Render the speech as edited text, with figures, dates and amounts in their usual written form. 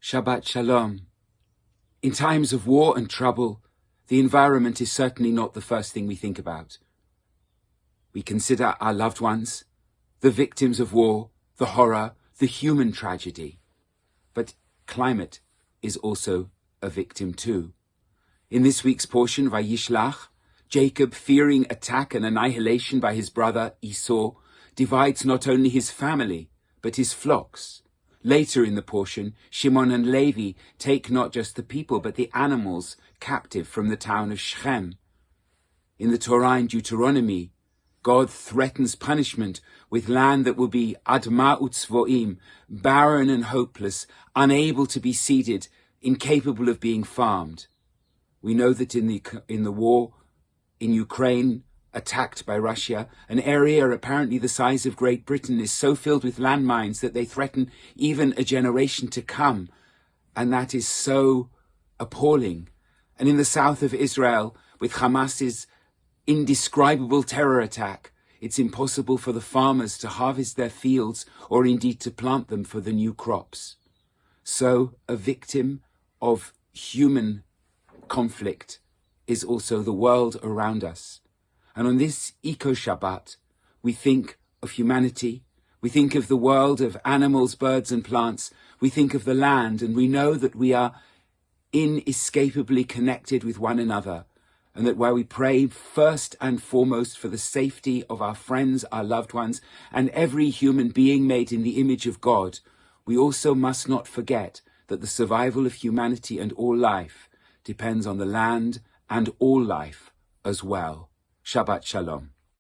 Shabbat Shalom. In times of war and trouble, the environment is certainly not the first thing we think about. We consider our loved ones, the victims of war, the horror, the human tragedy. But climate is also a victim too. In this week's portion, Vayishlach, Jacob, fearing attack and annihilation by his brother Esau, divides not only his family, but his flocks. Later in the portion, Shimon and Levi take not just the people, but the animals captive from the town of Shechem. In the Torah and Deuteronomy, God threatens punishment with land that will be adma utzvoim, barren and hopeless, unable to be seeded, incapable of being farmed. We know that in the war in Ukraine, attacked by Russia, an area apparently the size of Great Britain is so filled with landmines that they threaten even a generation to come. And that is so appalling. And in the south of Israel, with Hamas's indescribable terror attack, it's impossible for the farmers to harvest their fields or indeed to plant them for the new crops. So a victim of human conflict is also the world around us. And on this EcoShabbat, we think of humanity, we think of the world of animals, birds and plants, we think of the land, and we know that we are inescapably connected with one another, and that while we pray first and foremost for the safety of our friends, our loved ones, and every human being made in the image of God, we also must not forget that the survival of humanity and all life depends on the land and all life as well. Shabbat Shalom.